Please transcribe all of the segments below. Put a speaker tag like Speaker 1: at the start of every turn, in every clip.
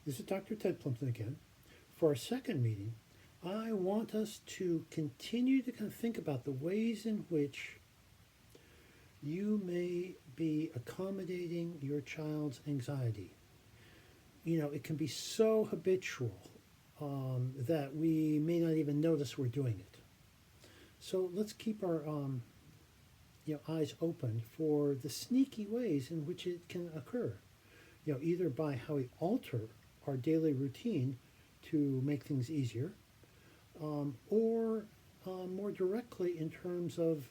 Speaker 1: This is Dr. Ted Plumpton again. For our second meeting, I want us to continue to kind of think about the ways in which you may be accommodating your child's anxiety. You know, it can be so habitual that we may not even notice we're doing it. So let's keep our eyes open for the sneaky ways in which it can occur. Either by how we alter our daily routine to make things easier, or more directly in terms of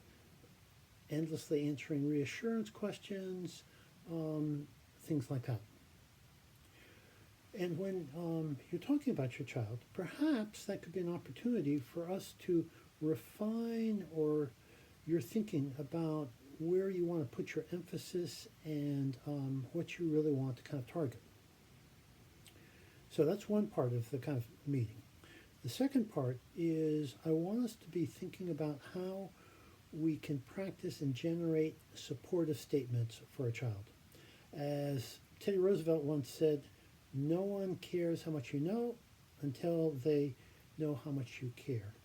Speaker 1: endlessly answering reassurance questions, things like that. And when you're talking about your child, perhaps that could be an opportunity for us to refine or your thinking about where you want to put your emphasis and what you really want to kind of target. So that's one part of the kind of meeting. The second part is I want us to be thinking about how we can practice and generate supportive statements for a child. As Teddy Roosevelt once said, no one cares how much you know until they know how much you care.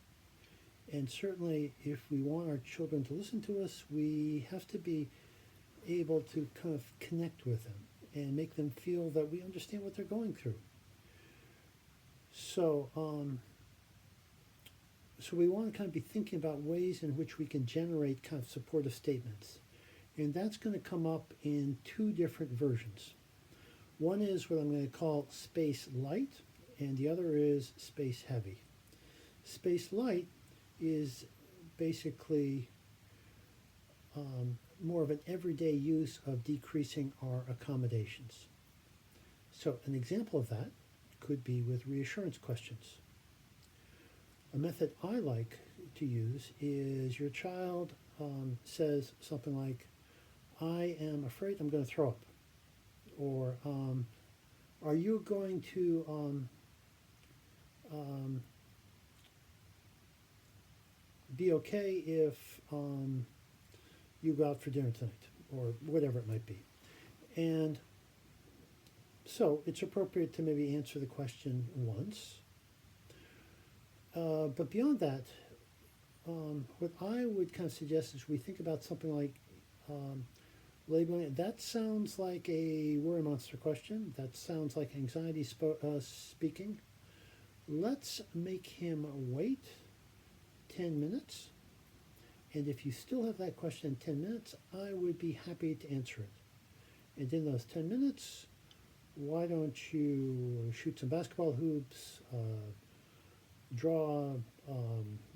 Speaker 1: And certainly, if we want our children to listen to us, we have to be able to kind of connect with them and make them feel that we understand what they're going through. So we want to kind of be thinking about ways in which we can generate kind of supportive statements. And that's going to come up in two different versions. One is what I'm going to call space light, and the other is space heavy. Space light is basically more of an everyday use of decreasing our accommodations. So an example of that could be with reassurance questions. A method I like to use is your child says something like, I am afraid I'm going to throw up. Or, are you going to be okay if you go out for dinner tonight? Or whatever it might be. And so it's appropriate to maybe answer the question once. But beyond that, what I would kind of suggest is we think about something like labeling it. That sounds like a worry monster question. That sounds like anxiety speaking. Let's make him wait 10 minutes. And if you still have that question in 10 minutes, I would be happy to answer it. And in those 10 minutes, why don't you shoot some basketball hoops, draw,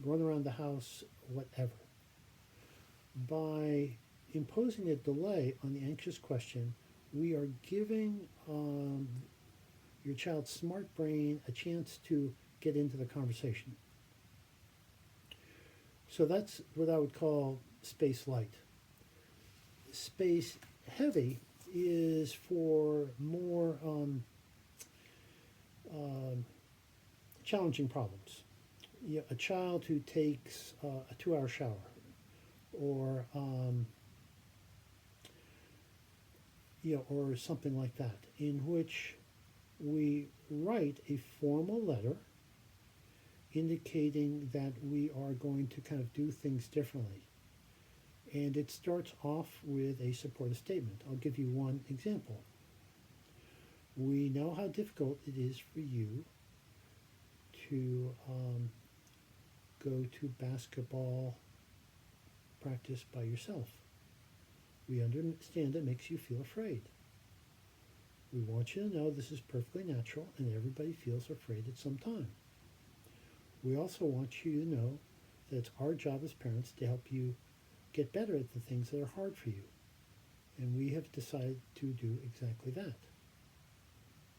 Speaker 1: run around the house, whatever. By imposing a delay on the anxious question, we are giving your child's smart brain a chance to get into the conversation. So that's what I would call space light. Space heavy is for more challenging problems. A child who takes a 2-hour shower, or or something like that, in which we write a formal letter indicating that we are going to kind of do things differently. And it starts off with a supportive statement. I'll give you one example. We know how difficult it is for you to go to basketball practice by yourself. We understand it makes you feel afraid. We want you to know this is perfectly natural and everybody feels afraid at some time. We also want you to know that it's our job as parents to help you get better at the things that are hard for you. And we have decided to do exactly that.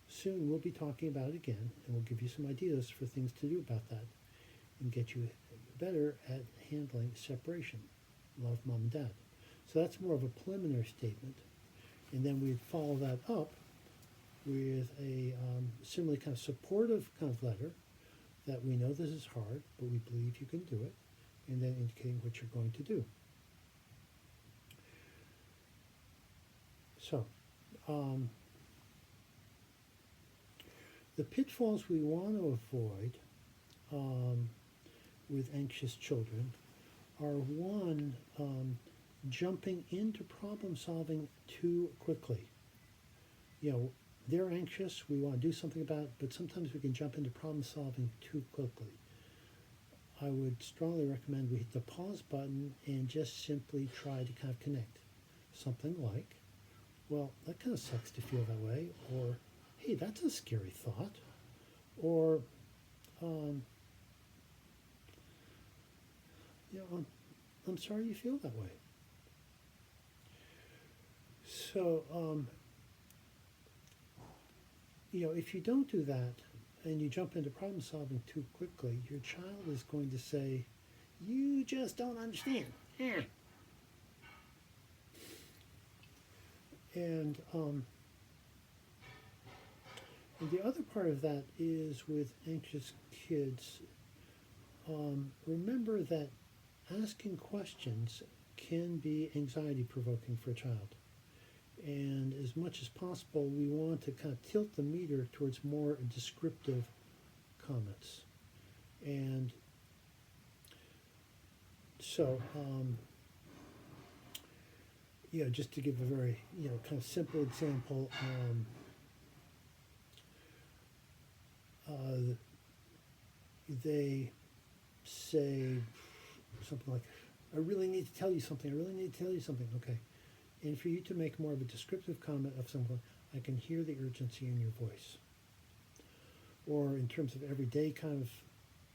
Speaker 1: Soon we'll be talking about it again, and we'll give you some ideas for things to do about that and get you better at handling separation. Love, Mom and Dad. So that's more of a preliminary statement. And then we follow that up with a similarly kind of supportive kind of letter that we know this is hard, but we believe you can do it, and then indicating what you're going to do. So, The pitfalls we want to avoid um, with anxious children are one, jumping into problem solving too quickly. You know, they're anxious, we want to do something about it, but sometimes we can jump into problem solving too quickly. I would strongly recommend we hit the pause button and just simply try to kind of connect. Something like, well, that kind of sucks to feel that way, or hey, that's a scary thought, or um, you know, I'm sorry you feel that way. So, you know, if you don't do that and you jump into problem solving too quickly, your child is going to say, you just don't understand. Eh. And the other part of that is with anxious kids, remember that asking questions can be anxiety provoking for a child. And as much as possible, we want to kind of tilt the meter towards more descriptive comments. And so, you know, just to give a very, you know, kind of simple example, uh, they say something like, I really need to tell you something, I really need to tell you something, okay. And for you to make more of a descriptive comment of something, I can hear the urgency in your voice. Or in terms of everyday kind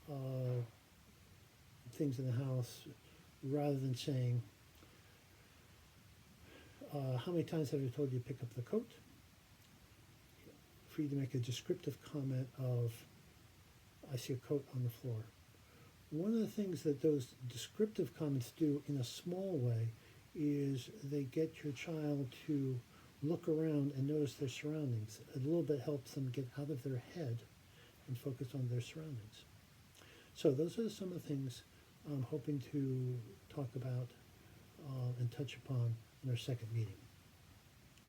Speaker 1: of things in the house, rather than saying, how many times have I told you to pick up the coat? For you to make a descriptive comment of, I see a coat on the floor. One of the things that those descriptive comments do in a small way is they get your child to look around and notice their surroundings. A little bit helps them get out of their head and focus on their surroundings. So those are some of the things I'm hoping to talk about and touch upon in our second meeting.